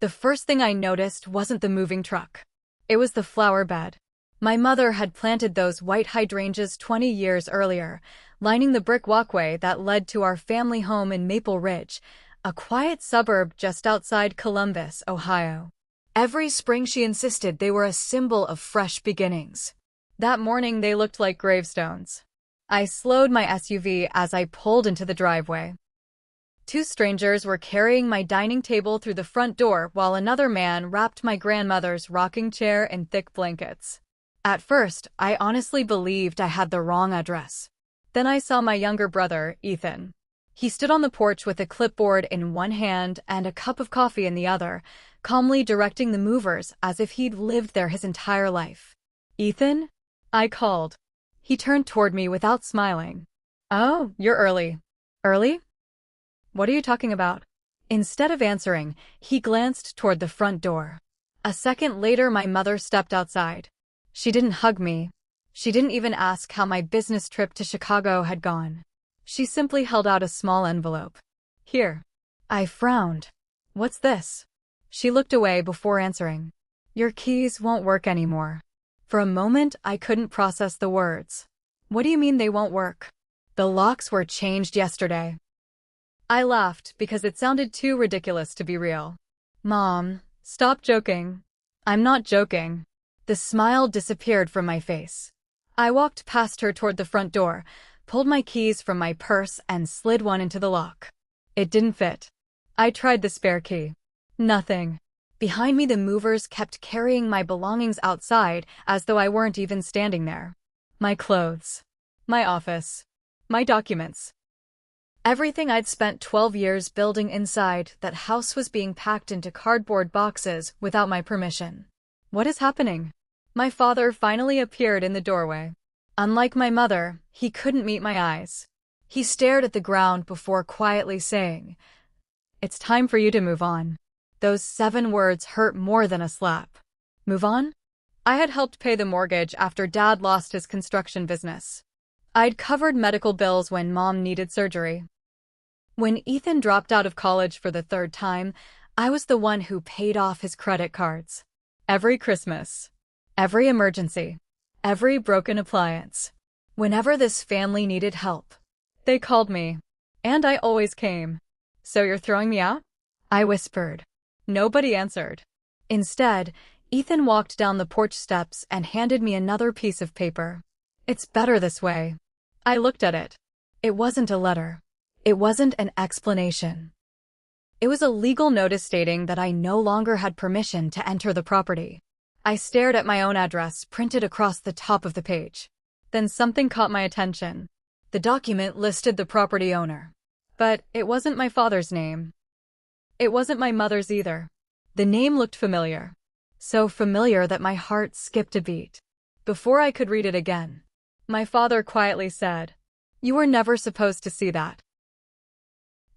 The first thing I noticed wasn't the moving truck. It was the flower bed. My mother had planted those white hydrangeas 20 years earlier, lining the brick walkway that led to our family home in Maple Ridge, a quiet suburb just outside Columbus, Ohio. Every spring she insisted they were a symbol of fresh beginnings. That morning they looked like gravestones. I slowed my SUV as I pulled into the driveway. Two strangers were carrying my dining table through the front door while another man wrapped my grandmother's rocking chair in thick blankets. At first, I honestly believed I had the wrong address. Then I saw my younger brother, Ethan. He stood on the porch with a clipboard in one hand and a cup of coffee in the other, calmly directing the movers as if he'd lived there his entire life. "Ethan?" I called. He turned toward me without smiling. "Oh, you're early." "Early? What are you talking about?" Instead of answering, he glanced toward the front door. A second later, my mother stepped outside. She didn't hug me. She didn't even ask how my business trip to Chicago had gone. She simply held out a small envelope. "Here." I frowned. "What's this?" She looked away before answering. "Your keys won't work anymore." For a moment, I couldn't process the words. "What do you mean they won't work?" "The locks were changed yesterday." I laughed because it sounded too ridiculous to be real. "Mom, stop joking." "I'm not joking." The smile disappeared from my face. I walked past her toward the front door, pulled my keys from my purse and slid one into the lock. It didn't fit. I tried the spare key. Nothing. Behind me, the movers kept carrying my belongings outside as though I weren't even standing there. My clothes. My office. My documents. Everything I'd spent 12 years building inside that house was being packed into cardboard boxes without my permission. "What is happening?" My father finally appeared in the doorway. Unlike my mother, he couldn't meet my eyes. He stared at the ground before quietly saying, "It's time for you to move on." Those 7 words hurt more than a slap. Move on? I had helped pay the mortgage after Dad lost his construction business. I'd covered medical bills when Mom needed surgery. When Ethan dropped out of college for the 3rd time, I was the one who paid off his credit cards. Every Christmas. Every emergency. Every broken appliance. Whenever this family needed help, they called me. And I always came. "So you're throwing me out?" I whispered. Nobody answered. Instead, Ethan walked down the porch steps and handed me another piece of paper. "It's better this way." I looked at it. It wasn't a letter. It wasn't an explanation. It was a legal notice stating that I no longer had permission to enter the property. I stared at my own address printed across the top of the page. Then something caught my attention. The document listed the property owner. But it wasn't my father's name. It wasn't my mother's either. The name looked familiar. So familiar that my heart skipped a beat. Before I could read it again, my father quietly said, "You were never supposed to see that."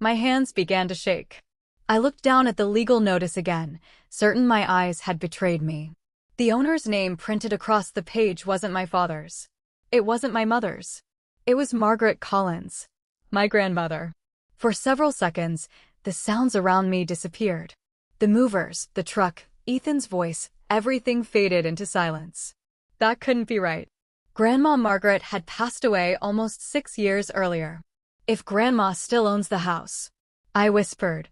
My hands began to shake. I looked down at the legal notice again, certain my eyes had betrayed me. The owner's name printed across the page wasn't my father's. It wasn't my mother's. It was Margaret Collins, my grandmother. For several seconds, the sounds around me disappeared. The movers, the truck, Ethan's voice, everything faded into silence. That couldn't be right. Grandma Margaret had passed away almost 6 years earlier. "If Grandma still owns the house," I whispered.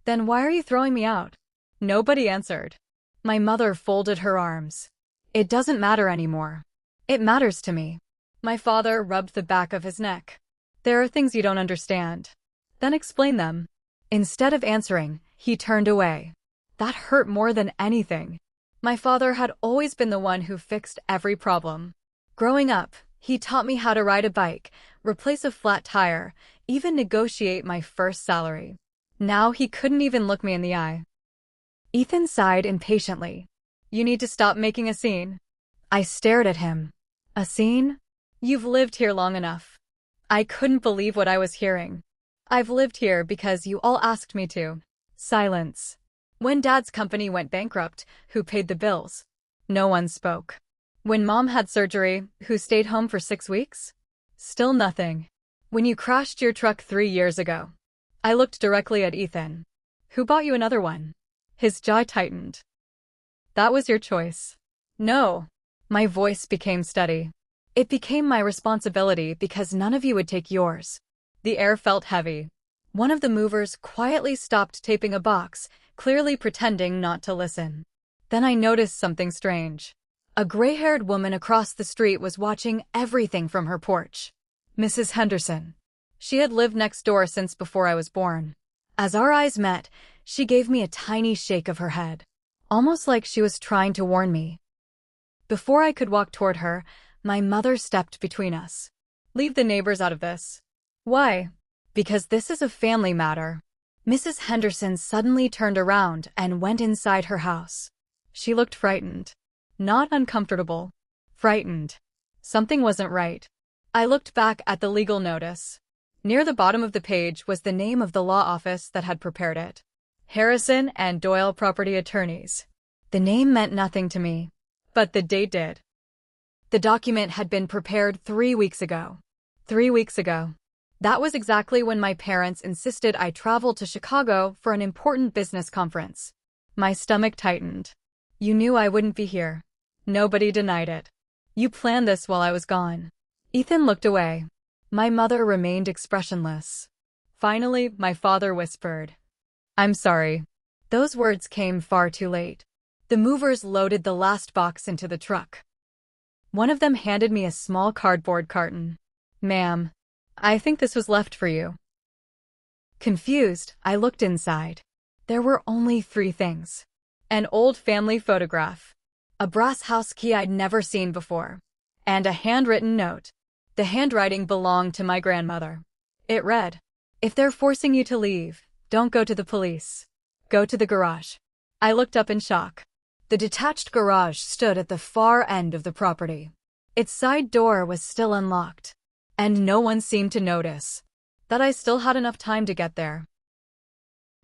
"Then why are you throwing me out?" Nobody answered. My mother folded her arms. "It doesn't matter anymore. It matters to me." My father rubbed the back of his neck. "There are things you don't understand. Then explain them." Instead of answering, he turned away. That hurt more than anything. My father had always been the one who fixed every problem. Growing up, he taught me how to ride a bike, replace a flat tire, even negotiate my first salary. Now he couldn't even look me in the eye. Ethan sighed impatiently. "You need to stop making a scene." I stared at him. "A scene? You've lived here long enough." I couldn't believe what I was hearing. "I've lived here because you all asked me to." Silence. When Dad's company went bankrupt, who paid the bills? No one spoke. When Mom had surgery, who stayed home for 6 weeks? Still nothing. When you crashed your truck 3 years ago? I looked directly at Ethan. Who bought you another one? His jaw tightened. That was your choice. No. My voice became steady. It became my responsibility because none of you would take yours. The air felt heavy. One of the movers quietly stopped taping a box, clearly pretending not to listen. Then I noticed something strange. A gray-haired woman across the street was watching everything from her porch. Mrs. Henderson. She had lived next door since before I was born. As our eyes met, she gave me a tiny shake of her head, almost like she was trying to warn me. Before I could walk toward her, my mother stepped between us. Leave the neighbors out of this. Why? Because this is a family matter. Mrs. Henderson suddenly turned around and went inside her house. She looked frightened. Not uncomfortable. Frightened. Something wasn't right. I looked back at the legal notice. Near the bottom of the page was the name of the law office that had prepared it. Harrison and Doyle Property Attorneys. The name meant nothing to me, but the date did. The document had been prepared 3 weeks ago. 3 weeks ago. That was exactly when my parents insisted I travel to Chicago for an important business conference. My stomach tightened. You knew I wouldn't be here. Nobody denied it. You planned this while I was gone. Ethan looked away. My mother remained expressionless. Finally, my father whispered, I'm sorry. Those words came far too late. The movers loaded the last box into the truck. One of them handed me a small cardboard carton. Ma'am, I think this was left for you. Confused, I looked inside. There were only 3 things. An old family photograph, a brass house key I'd never seen before, and a handwritten note. The handwriting belonged to my grandmother. It read, If they're forcing you to leave, don't go to the police. Go to the garage. I looked up in shock. The detached garage stood at the far end of the property. Its side door was still unlocked, and no one seemed to notice that I still had enough time to get there.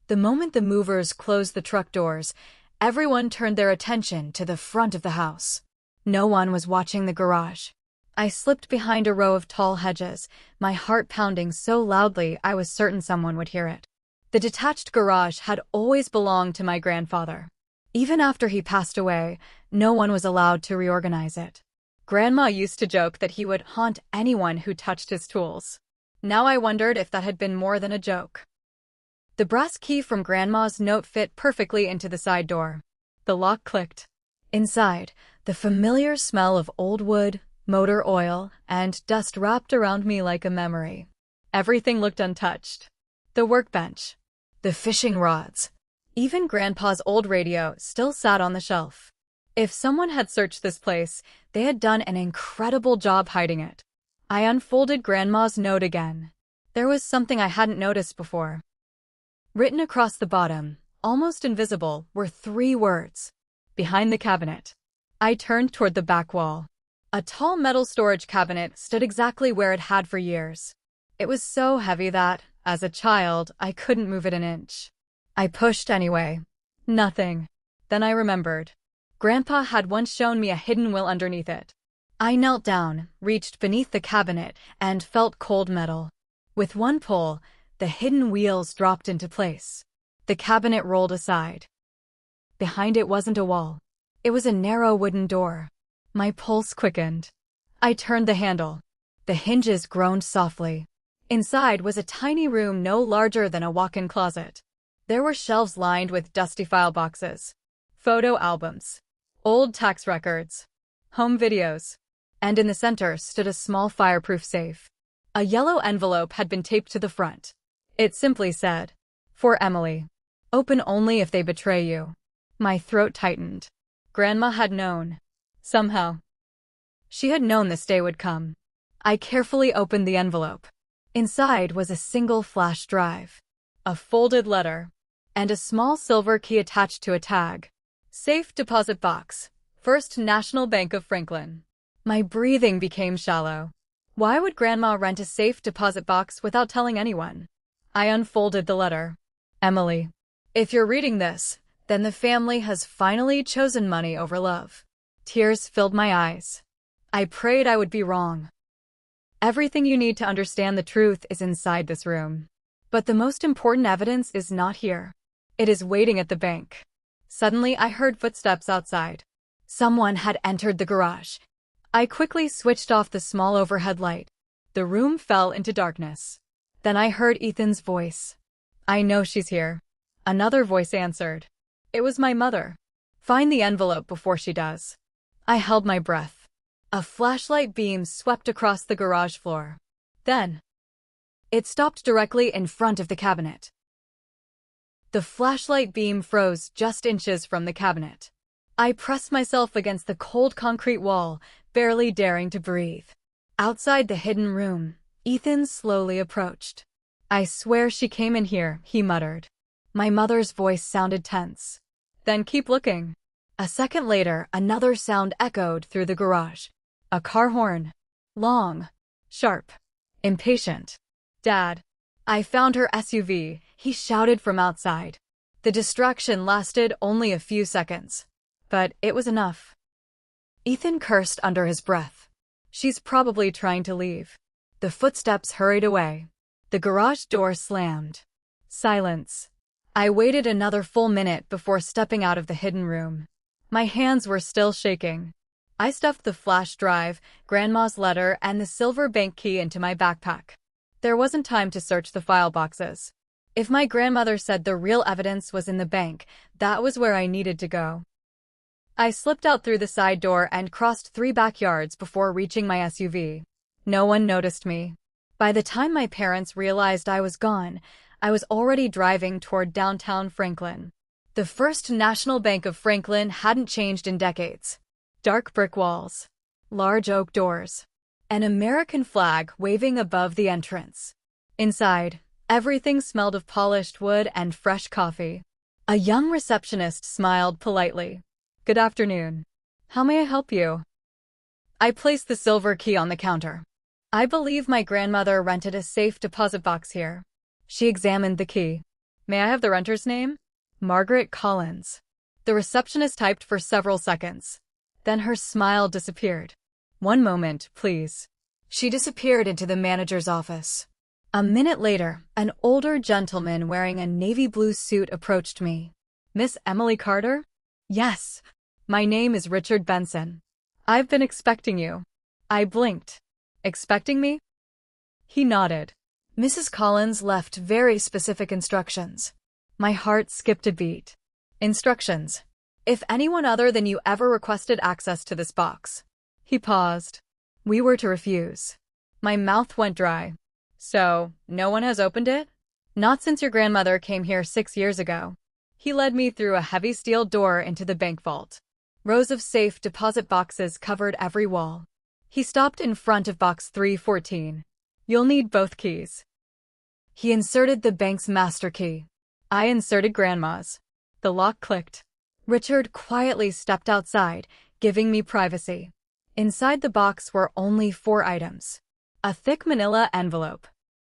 The moment the movers closed the truck doors, everyone turned their attention to the front of the house. No one was watching the garage. I slipped behind a row of tall hedges, my heart pounding so loudly I was certain someone would hear it. The detached garage had always belonged to my grandfather. Even after he passed away, no one was allowed to reorganize it. Grandma used to joke that he would haunt anyone who touched his tools. Now I wondered if that had been more than a joke. The brass key from Grandma's note fit perfectly into the side door. The lock clicked. Inside, the familiar smell of old wood, motor oil, and dust wrapped around me like a memory. Everything looked untouched. The workbench, the fishing rods, even Grandpa's old radio still sat on the shelf. If someone had searched this place, they had done an incredible job hiding it. I unfolded Grandma's note again. There was something I hadn't noticed before. Written across the bottom, almost invisible, were 3 words. Behind the cabinet. I turned toward the back wall. A tall metal storage cabinet stood exactly where it had for years. It was so heavy that, as a child, I couldn't move it an inch. I pushed anyway. Nothing. Then I remembered. Grandpa had once shown me a hidden will underneath it. I knelt down, reached beneath the cabinet, and felt cold metal. With one pull, the hidden wheels dropped into place. The cabinet rolled aside. Behind it wasn't a wall. It was a narrow wooden door. My pulse quickened. I turned the handle. The hinges groaned softly. Inside was a tiny room no larger than a walk-in closet. There were shelves lined with dusty file boxes, photo albums, old tax records, home videos, and in the center stood a small fireproof safe. A yellow envelope had been taped to the front. It simply said, For Emily. Open only if they betray you. My throat tightened. Grandma had known. Somehow. She had known this day would come. I carefully opened the envelope. Inside was a single flash drive, a folded letter, and a small silver key attached to a tag. Safe deposit box, First National Bank of Franklin. My breathing became shallow. Why would Grandma rent a safe deposit box without telling anyone? I unfolded the letter. Emily, if you're reading this, then the family has finally chosen money over love. Tears filled my eyes. I prayed I would be wrong. Everything you need to understand the truth is inside this room. But the most important evidence is not here. It is waiting at the bank. Suddenly, I heard footsteps outside. Someone had entered the garage. I quickly switched off the small overhead light. The room fell into darkness. Then I heard Ethan's voice. "I know she's here." Another voice answered. It was my mother. "Find the envelope before she does." I held my breath. A flashlight beam swept across the garage floor. Then, it stopped directly in front of the cabinet. The flashlight beam froze just inches from the cabinet. I pressed myself against the cold concrete wall, barely daring to breathe. Outside the hidden room, Ethan slowly approached. "I swear she came in here," he muttered. My mother's voice sounded tense. "Then keep looking." A second later, another sound echoed through the garage. A car horn. Long, sharp, impatient. "Dad, I found her SUV," he shouted from outside. The distraction lasted only a few seconds, but it was enough. Ethan cursed under his breath. "She's probably trying to leave." The footsteps hurried away. The garage door slammed. Silence. I waited another full minute before stepping out of the hidden room. My hands were still shaking. I stuffed the flash drive, Grandma's letter, and the silver bank key into my backpack. There wasn't time to search the file boxes. If my grandmother said the real evidence was in the bank, that was where I needed to go. I slipped out through the side door and crossed 3 backyards before reaching my SUV. No one noticed me. By the time my parents realized I was gone, I was already driving toward downtown Franklin. The First National Bank of Franklin hadn't changed in decades. Dark brick walls, large oak doors, an American flag waving above the entrance. Inside, everything smelled of polished wood and fresh coffee. A young receptionist smiled politely. "Good afternoon. How may I help you?" I placed the silver key on the counter. "I believe my grandmother rented a safe deposit box here." She examined the key. "May I have the renter's name?" "Margaret Collins." The receptionist typed for several seconds. Then her smile disappeared. "One moment, please." She disappeared into the manager's office. A minute later, an older gentleman wearing a navy blue suit approached me. "Miss Emily Carter?" "Yes. My name is Richard Benson. I've been expecting you." I blinked. "Expecting me?" He nodded. Mrs. Collins left very specific instructions. My heart skipped a beat. Instructions. "If anyone other than you ever requested access to this box." He paused. "We were to refuse." My mouth went dry. "So, no one has opened it?" "Not since your grandmother came here 6 years ago." He led me through a heavy steel door into the bank vault. Rows of safe deposit boxes covered every wall. He stopped in front of box 314. "You'll need both keys." He inserted the bank's master key. I inserted Grandma's. The lock clicked. Richard quietly stepped outside, giving me privacy. Inside the box were only 4 items. A thick manila envelope,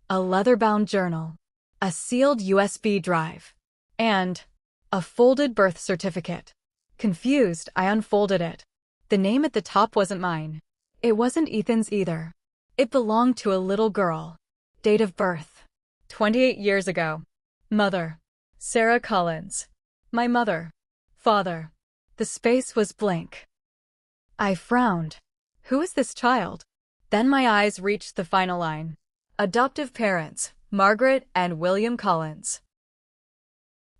a leather-bound journal, a sealed USB drive, and a folded birth certificate. Confused, I unfolded it. The name at the top wasn't mine. It wasn't Ethan's either. It belonged to a little girl. Date of birth: 28 years ago. Mother: Sarah Collins. My mother. Father. The space was blank. I frowned. Who is this child? Then my eyes reached the final line. Adoptive parents: Margaret and William Collins.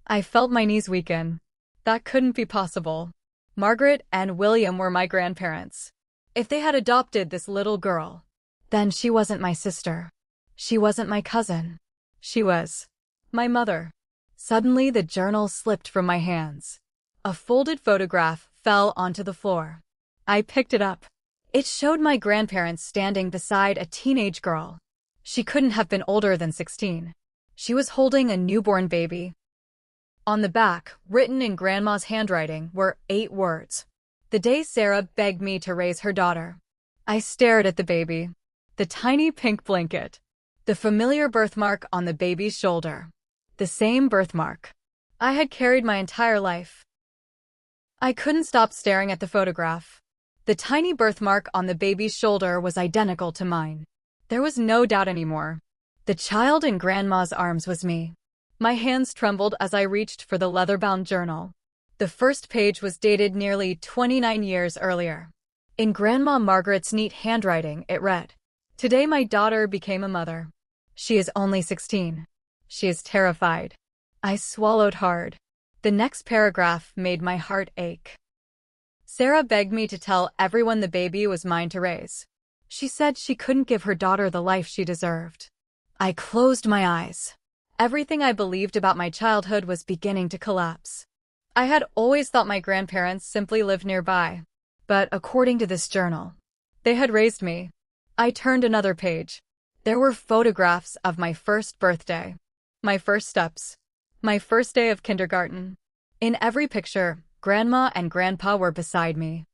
I felt my knees weaken. That couldn't be possible. Margaret and William were my grandparents. If they had adopted this little girl, then she wasn't my sister. She wasn't my cousin. She was my mother. Suddenly, the journal slipped from my hands. A folded photograph fell onto the floor. I picked it up. It showed my grandparents standing beside a teenage girl. She couldn't have been older than 16. She was holding a newborn baby. On the back, written in Grandma's handwriting, were 8 words. The day Sarah begged me to raise her daughter. I stared at the baby. The tiny pink blanket. The familiar birthmark on the baby's shoulder. The same birthmark I had carried my entire life. I couldn't stop staring at the photograph. The tiny birthmark on the baby's shoulder was identical to mine. There was no doubt anymore. The child in Grandma's arms was me. My hands trembled as I reached for the leather-bound journal. The first page was dated nearly 29 years earlier. In Grandma Margaret's neat handwriting, it read, "Today my daughter became a mother. She is only 16. She is terrified." I swallowed hard. The next paragraph made my heart ache. Sarah begged me to tell everyone the baby was mine to raise. She said she couldn't give her daughter the life she deserved. I closed my eyes. Everything I believed about my childhood was beginning to collapse. I had always thought my grandparents simply lived nearby. But according to this journal, they had raised me. I turned another page. There were photographs of my first birthday, my first steps, my first day of kindergarten. In every picture, Grandma and Grandpa were beside me.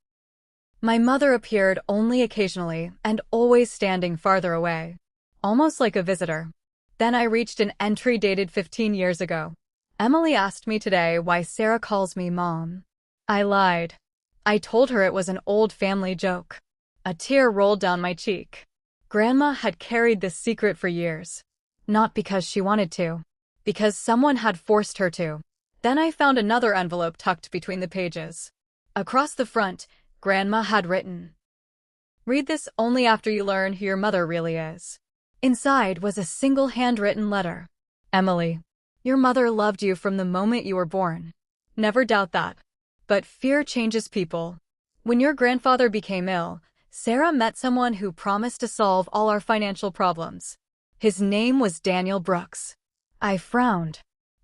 My mother appeared only occasionally and always standing farther away, almost like a visitor. Then I reached an entry dated 15 years ago. Emily asked me today why Sarah calls me Mom. I lied. I told her it was an old family joke. A tear rolled down my cheek. Grandma had carried this secret for years. Not because she wanted to. Because someone had forced her to. Then I found another envelope tucked between the pages. Across the front, Grandma had written, "Read this only after you learn who your mother really is." Inside was a single handwritten letter. "Emily, your mother loved you from the moment you were born. Never doubt that. But fear changes people. When your grandfather became ill, Sarah met someone who promised to solve all our financial problems. His name was Daniel Brooks." I frowned.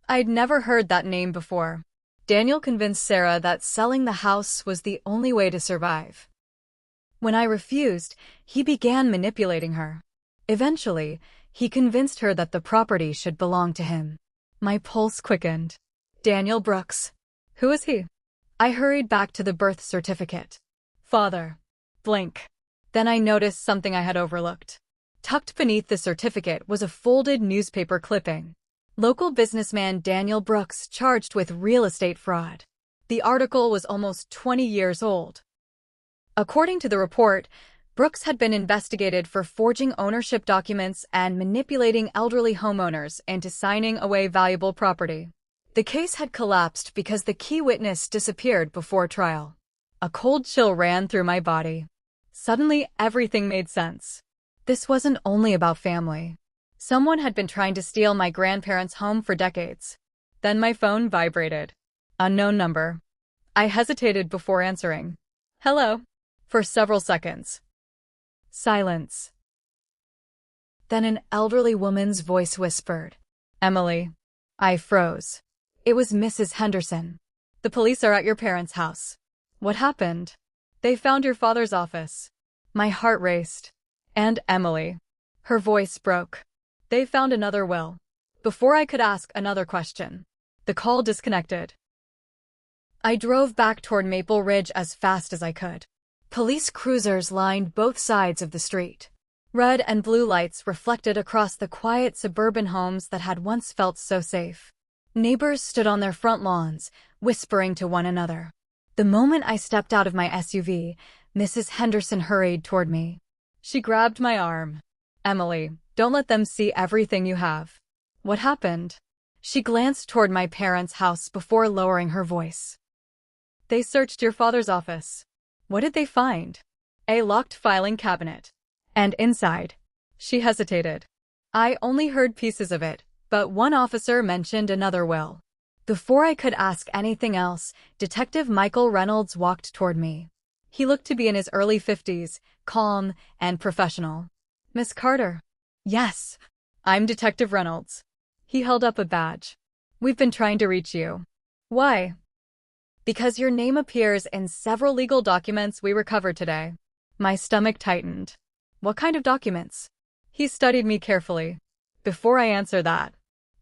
I'd never heard that name before. Daniel convinced Sarah that selling the house was the only way to survive. When I refused, he began manipulating her. Eventually, he convinced her that the property should belong to him. My pulse quickened. Daniel Brooks. Who is he? I hurried back to the birth certificate. Father. Blank. Then I noticed something I had overlooked. Tucked beneath the certificate was a folded newspaper clipping. Local businessman Daniel Brooks charged with real estate fraud. The article was almost 20 years old. According to the report, Brooks had been investigated for forging ownership documents and manipulating elderly homeowners into signing away valuable property. The case had collapsed because the key witness disappeared before trial. A cold chill ran through my body. Suddenly, everything made sense. This wasn't only about family. Someone had been trying to steal my grandparents' home for decades. Then my phone vibrated. Unknown number. I hesitated before answering. "Hello." For several seconds. Silence. Then an elderly woman's voice whispered, "Emily." I froze. It was Mrs. Henderson. "The police are at your parents' house." "What happened?" "They found your father's office." My heart raced. "And Emily." Her voice broke. "They found another will." Before I could ask another question, the call disconnected. I drove back toward Maple Ridge as fast as I could. Police cruisers lined both sides of the street. Red and blue lights reflected across the quiet suburban homes that had once felt so safe. Neighbors stood on their front lawns, whispering to one another. The moment I stepped out of my SUV, Mrs. Henderson hurried toward me. She grabbed my arm. "Emily, don't let them see everything you have." "What happened?" She glanced toward my parents' house before lowering her voice. "They searched your father's office." "What did they find?" "A locked filing cabinet. And inside." She hesitated. "I only heard pieces of it, but one officer mentioned another will." Before I could ask anything else, Detective Michael Reynolds walked toward me. He looked to be in his early 50s, calm and professional. "Miss Carter." "Yes, I'm Detective Reynolds." He held up a badge. "We've been trying to reach you." "Why?" "Because your name appears in several legal documents we recovered today." My stomach tightened. "What kind of documents?" He studied me carefully. "Before I answer that,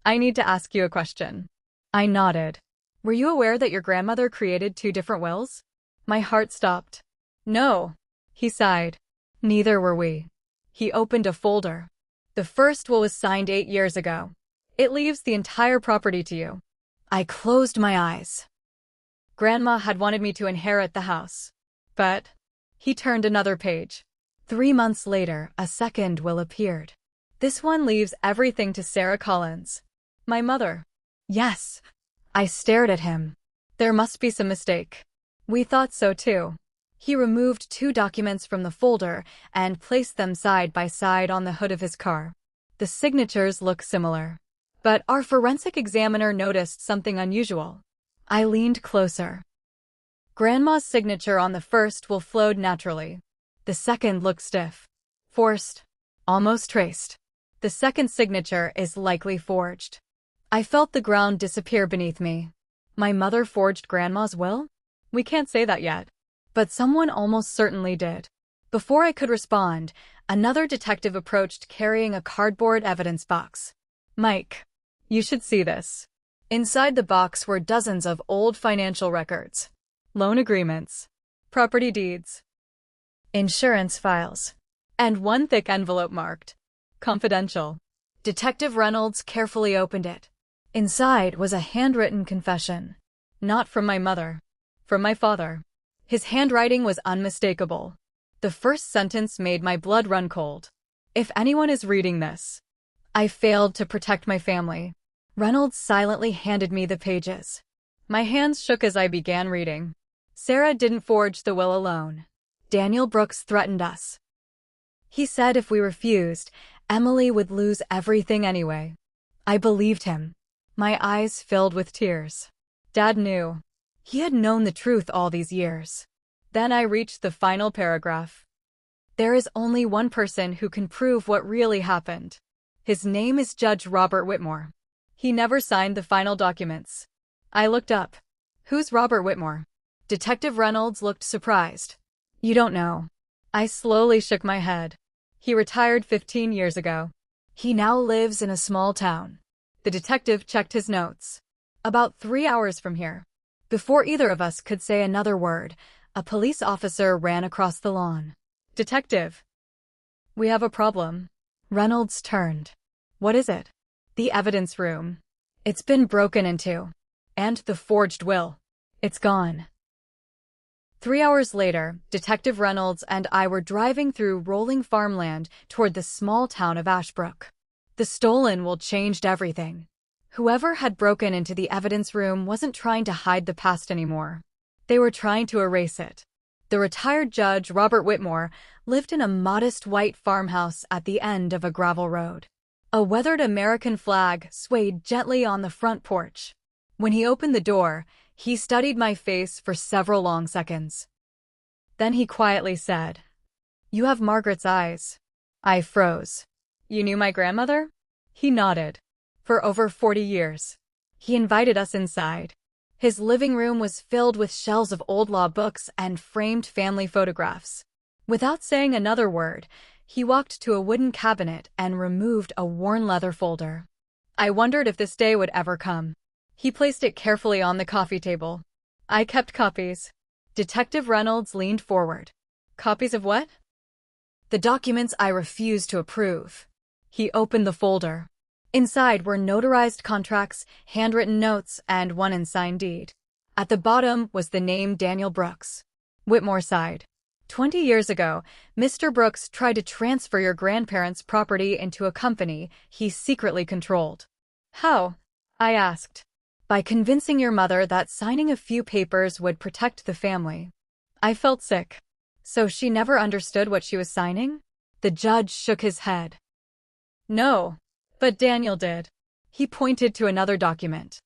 I need to ask you a question." I nodded. "Were you aware that your grandmother created 2 different wills?" My heart stopped. "No." He sighed. "Neither were we." He opened a folder. "The first will was signed 8 years ago. It leaves the entire property to you." I closed my eyes. Grandma had wanted me to inherit the house. But he turned another page. 3 months later, a second will appeared. "This one leaves everything to Sarah Collins." "My mother." "Yes." I stared at him. There must be some mistake. We thought so too. He removed 2 documents from the folder and placed them side by side on the hood of his car. The signatures look similar. But our forensic examiner noticed something unusual. I leaned closer. Grandma's signature on the first will flowed naturally. The second looks stiff. Forced. Almost traced. The second signature is likely forged. I felt the ground disappear beneath me. My mother forged Grandma's will? We can't say that yet. But someone almost certainly did. Before I could respond, another detective approached carrying a cardboard evidence box. Mike, you should see this. Inside the box were dozens of old financial records, loan agreements, property deeds, insurance files, and one thick envelope marked confidential. Detective Reynolds carefully opened it. Inside was a handwritten confession. Not from my mother. From my father. His handwriting was unmistakable. The first sentence made my blood run cold. If anyone is reading this, I failed to protect my family. Reynolds silently handed me the pages. My hands shook as I began reading. Sarah didn't forge the will alone. Daniel Brooks threatened us. He said if we refused, Emily would lose everything anyway. I believed him. My eyes filled with tears. Dad knew. He had known the truth all these years. Then I reached the final paragraph. There is only one person who can prove what really happened. His name is Judge Robert Whitmore. He never signed the final documents. I looked up. Who's Robert Whitmore? Detective Reynolds looked surprised. You don't know. I slowly shook my head. He retired 15 years ago. He now lives in a small town. The detective checked his notes. About 3 hours from here. Before either of us could say another word, a police officer ran across the lawn. Detective. We have a problem. Reynolds turned. What is it? The evidence room. It's been broken into. And the forged will. It's gone. 3 hours later, Detective Reynolds and I were driving through rolling farmland toward the small town of Ashbrook. The stolen will changed everything. Whoever had broken into the evidence room wasn't trying to hide the past anymore. They were trying to erase it. The retired judge, Robert Whitmore, lived in a modest white farmhouse at the end of a gravel road. A weathered American flag swayed gently on the front porch. When he opened the door, he studied my face for several long seconds. Then he quietly said, "You have Margaret's eyes." I froze. You knew my grandmother? He nodded. For over 40 years. He invited us inside. His living room was filled with shelves of old law books and framed family photographs. Without saying another word, he walked to a wooden cabinet and removed a worn leather folder. I wondered if this day would ever come. He placed it carefully on the coffee table. I kept copies. Detective Reynolds leaned forward. Copies of what? The documents I refused to approve. He opened the folder. Inside were notarized contracts, handwritten notes, and one unsigned deed. At the bottom was the name Daniel Brooks. Whitmore sighed. 20 years ago, Mr. Brooks tried to transfer your grandparents' property into a company he secretly controlled. How? I asked. By convincing your mother that signing a few papers would protect the family. I felt sick. So she never understood what she was signing? The judge shook his head. No. But Daniel did. He pointed to another document.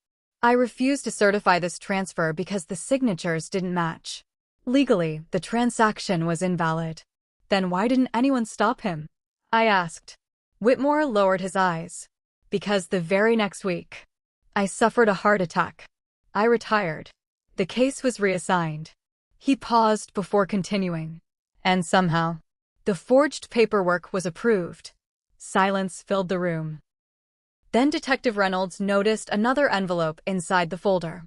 I refused to certify this transfer because the signatures didn't match. Legally, the transaction was invalid. Then why didn't anyone stop him? I asked. Whitmore lowered his eyes. Because the very next week, I suffered a heart attack. I retired. The case was reassigned. He paused before continuing. And somehow, the forged paperwork was approved. Silence filled the room. Then Detective Reynolds noticed another envelope inside the folder.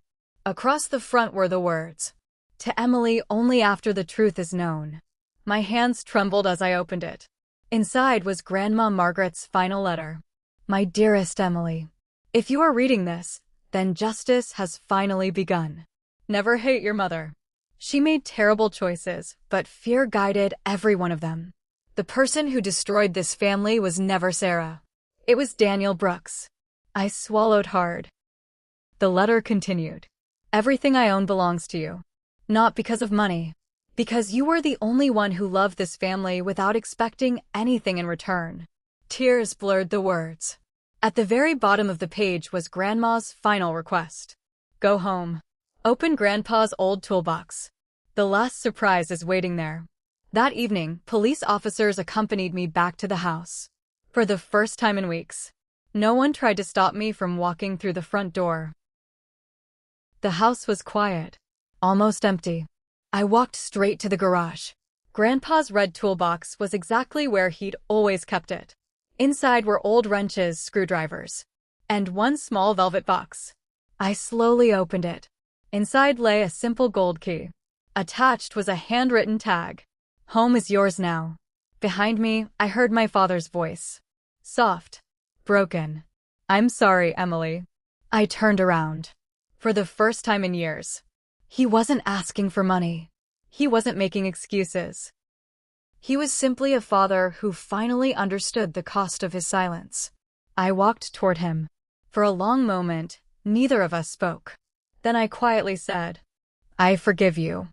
Across the front were the words, "To Emily only after the truth is known." My hands trembled as I opened it. Inside was Grandma Margaret's final letter. My dearest Emily, if you are reading this, then justice has finally begun. Never hate your mother. She made terrible choices, but fear guided every one of them. The person who destroyed this family was never Sarah. It was Daniel Brooks. I swallowed hard. The letter continued. Everything I own belongs to you. Not because of money. Because you were the only one who loved this family without expecting anything in return. Tears blurred the words. At the very bottom of the page was Grandma's final request. Go home. Open Grandpa's old toolbox. The last surprise is waiting there. That evening, police officers accompanied me back to the house. For the first time in weeks, no one tried to stop me from walking through the front door. The house was quiet, almost empty. I walked straight to the garage. Grandpa's red toolbox was exactly where he'd always kept it. Inside were old wrenches, screwdrivers, and one small velvet box. I slowly opened it. Inside lay a simple gold key. Attached was a handwritten tag. Home is yours now. Behind me, I heard my father's voice. Soft. Broken. I'm sorry, Emily. I turned around. For the first time in years. He wasn't asking for money. He wasn't making excuses. He was simply a father who finally understood the cost of his silence. I walked toward him. For a long moment, neither of us spoke. Then I quietly said, I forgive you.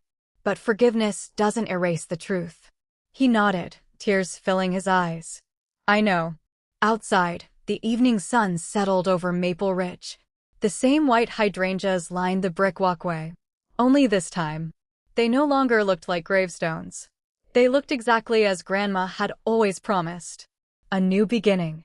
But forgiveness doesn't erase the truth. He nodded, tears filling his eyes. I know. Outside, the evening sun settled over Maple Ridge. The same white hydrangeas lined the brick walkway. Only this time, they no longer looked like gravestones. They looked exactly as Grandma had always promised. A new beginning.